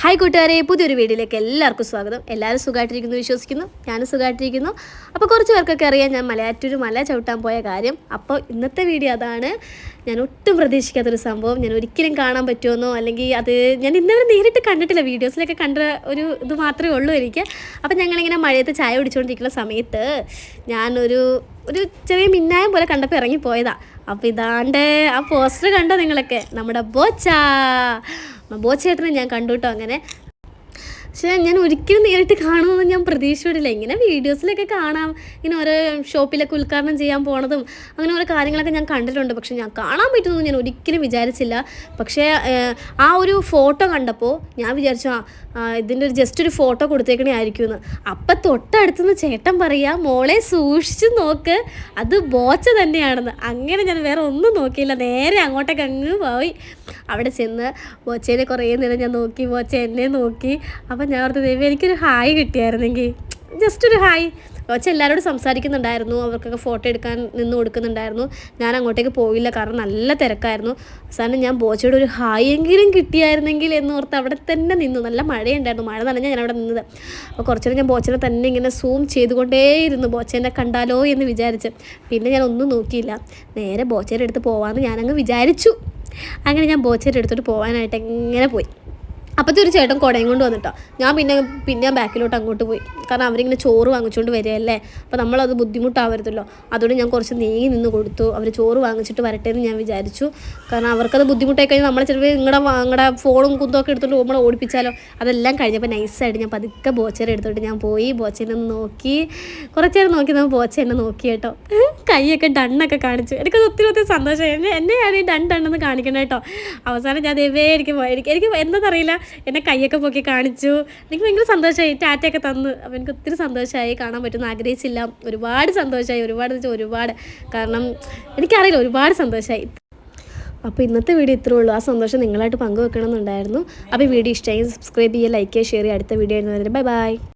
Hi കൂട്ടുകാരെ, പുതിയൊരു വീഡിയോയിലേക്ക് എല്ലാവർക്കും സ്വാഗതം. എല്ലാവരും സുഖമായിട്ടിരിക്കുന്നു വിശ്വസിക്കുന്നു. ഞാനും സുഖമായിട്ടിരിക്കുന്നു. അപ്പോൾ കുറച്ച് പേർക്കൊക്കെ അറിയാം ഞാൻ മലയാറ്റൂർ മല ചവിട്ടാൻ പോയ കാര്യം. അപ്പോൾ ഇന്നത്തെ വീഡിയോ അതാണ്. ഞാൻ ഒട്ടും പ്രതീക്ഷിക്കാത്തൊരു സംഭവം. ഞാൻ ഒരിക്കലും കാണാൻ പറ്റുമെന്നോ അല്ലെങ്കിൽ അത് ഞാൻ ഇന്നവരെ നേരിട്ട് കണ്ടിട്ടില്ല, വീഡിയോസിലൊക്കെ കണ്ട ഒരു ഇത് മാത്രമേ ഉള്ളൂ എനിക്ക്. അപ്പോൾ ഞങ്ങളിങ്ങനെ മഴയത്ത് ചായ കുടിച്ചുകൊണ്ടിരിക്കുന്ന സമയത്ത് ഞാനൊരു ചെറിയ മിന്നായം പോലെ കണ്ടപ്പോൾ ഇറങ്ങിപ്പോയതാണ്. അപ്പോൾ ഇതാണ്ട് ആ പോസ്റ്റർ കണ്ടോ നിങ്ങളൊക്കെ? നമ്മുടെ ബോച്ചേട്ടനെ ഞാൻ കണ്ടു കേട്ടോ. അങ്ങനെ പക്ഷേ ഞാൻ ഒരിക്കലും നേരിട്ട് കാണുമെന്ന് ഞാൻ പ്രതീക്ഷിച്ചിട്ടില്ല. ഇങ്ങനെ വീഡിയോസിലൊക്കെ കാണാം, ഇങ്ങനെ ഓരോ ഷോപ്പിലൊക്കെ ഉദ്ഘാടനം ചെയ്യാൻ പോണതും അങ്ങനെ ഓരോ കാര്യങ്ങളൊക്കെ ഞാൻ കണ്ടിട്ടുണ്ട്. പക്ഷെ ഞാൻ കാണാൻ പറ്റുമെന്ന് ഞാൻ ഒരിക്കലും വിചാരിച്ചില്ല. പക്ഷേ ആ ഒരു ഫോട്ടോ കണ്ടപ്പോൾ ഞാൻ വിചാരിച്ചു ഇതിൻ്റെ ഒരു ജസ്റ്റ് ഒരു ഫോട്ടോ കൊടുത്തേക്കണേ ആയിരിക്കുമെന്ന്. അപ്പം തൊട്ടടുത്തുനിന്ന് ചേട്ടൻ പറയുക, മോളെ സൂക്ഷിച്ച് നോക്ക്, അത് ബോച്ച തന്നെയാണെന്ന്. അങ്ങനെ ഞാൻ വേറെ ഒന്നും നോക്കിയില്ല, നേരെ അങ്ങോട്ടേക്ക് അങ്ങ് പോയി. അവിടെ ചെന്ന് ബോച്ചേനെ കുറേ നേരം ഞാൻ നോക്കി, ബോച്ച എന്നെ നോക്കി. അപ്പം ഞാൻ ഓർത്ത് ദൈവം എനിക്കൊരു ഹായ് കിട്ടിയായിരുന്നെങ്കിൽ, ജസ്റ്റ് ഒരു ഹായ്. ബോച്ച എല്ലാവരോടും സംസാരിക്കുന്നുണ്ടായിരുന്നു, അവർക്കൊക്കെ ഫോട്ടോ എടുക്കാൻ നിന്ന് കൊടുക്കുന്നുണ്ടായിരുന്നു. ഞാൻ അങ്ങോട്ടേക്ക് പോയില്ല, കാരണം നല്ല തിരക്കായിരുന്നു. അവസാനം ഞാൻ ബോച്ചയുടെ ഒരു ഹായ് എങ്കിലും കിട്ടിയായിരുന്നെങ്കിൽ എന്നോർത്ത് അവിടെ തന്നെ നിന്നു. നല്ല മഴയുണ്ടായിരുന്നു, മഴ നനഞ്ഞാൽ ഞാൻ അവിടെ നിന്നത്. അപ്പോൾ കുറച്ചുനേരം ഞാൻ ബോച്ചനെ തന്നെ ഇങ്ങനെ സൂം ചെയ്തുകൊണ്ടേയിരുന്നു, ബോച്ചേനെ കണ്ടാലോ എന്ന് വിചാരിച്ച്. പിന്നെ ഞാൻ ഒന്നും നോക്കിയില്ല, നേരെ ബോച്ചയുടെ അടുത്ത് പോകാമെന്ന് ഞാനങ്ങ് വിചാരിച്ചു. അങ്ങനെ ഞാൻ ബോച്ചയുടെ അടുത്തോട്ട് പോകാനായിട്ട് എങ്ങനെ പോയി. അപ്പോഴത്തെ ഒരു ചേട്ടൻ കുടയും കൊണ്ട് വന്നിട്ടോ. ഞാൻ പിന്നെ ബാക്കിലോട്ട് അങ്ങോട്ട് പോയി, കാരണം അവരിങ്ങനെ ചോറ് വാങ്ങിച്ചുകൊണ്ട് വരികയല്ലേ. അപ്പോൾ നമ്മളത് ബുദ്ധിമുട്ടാവരുതല്ലോ. അതുകൊണ്ട് ഞാൻ കുറച്ച് നീങ്ങി നിന്ന് കൊടുത്തു. അവർ ചോറ് വാങ്ങിച്ചിട്ട് വരട്ടെ എന്ന് ഞാൻ വിചാരിച്ചു. കാരണം അവർക്കത് ബുദ്ധിമുട്ടായി കഴിഞ്ഞാൽ നമ്മളെ ചിലപ്പോൾ നിങ്ങളുടെ ഫോണും കുന്തമൊക്കെ എടുത്തുകൊണ്ട് നമ്മൾ ഓടിപ്പിച്ചാലോ. അതെല്ലാം കഴിഞ്ഞപ്പോൾ നൈസായിട്ട് ഞാൻ പതുക്കെ ബോച്ചേരെ എടുത്തോട്ട് ഞാൻ പോയി. ബോച്ചേനെ നോക്കി കുറച്ച് നേരം നോക്കി. നമ്മൾ ബോച്ച എന്നെ നോക്കി കേട്ടോ, കൈയൊക്കെ ഡണ്ണൊക്കെ കാണിച്ചു. എനിക്കത് ഒത്തിരി സന്തോഷമായി. എന്നെയാണ് ഈ ഡണ്ണെന്ന് കാണിക്കണം കേട്ടോ. അവസാനം ഞാൻ ദൈവേ എനിക്ക് എന്താണെന്നറിയില്ല, എന്നെ കൈയൊക്കെ പൊക്കി കാണിച്ചു. എനിക്ക് ഭയങ്കര സന്തോഷമായി, ടാറ്റയൊക്കെ തന്നു. അപ്പോൾ എനിക്ക് ഒത്തിരി സന്തോഷമായി. കാണാൻ പറ്റുമെന്ന് ആഗ്രഹിച്ചില്ല, ഒരുപാട് സന്തോഷമായി. ഒരുപാട് കാരണം എനിക്കറിയില്ല, ഒരുപാട് സന്തോഷമായി. അപ്പോൾ ഇന്നത്തെ വീഡിയോ ഇത്രേ ഉള്ളൂ. ആ സന്തോഷം നിങ്ങളായിട്ട് പങ്കുവെക്കണമെന്നുണ്ടായിരുന്നു. അപ്പോൾ ഈ വീഡിയോ ഇഷ്ടമായി സബ്സ്ക്രൈബ് ചെയ്യുക, ലൈക്ക് ചെയ്യുക, ഷെയർ ചെയ്യുക. അടുത്ത വീഡിയോ ആയിരുന്നു. Bye bye.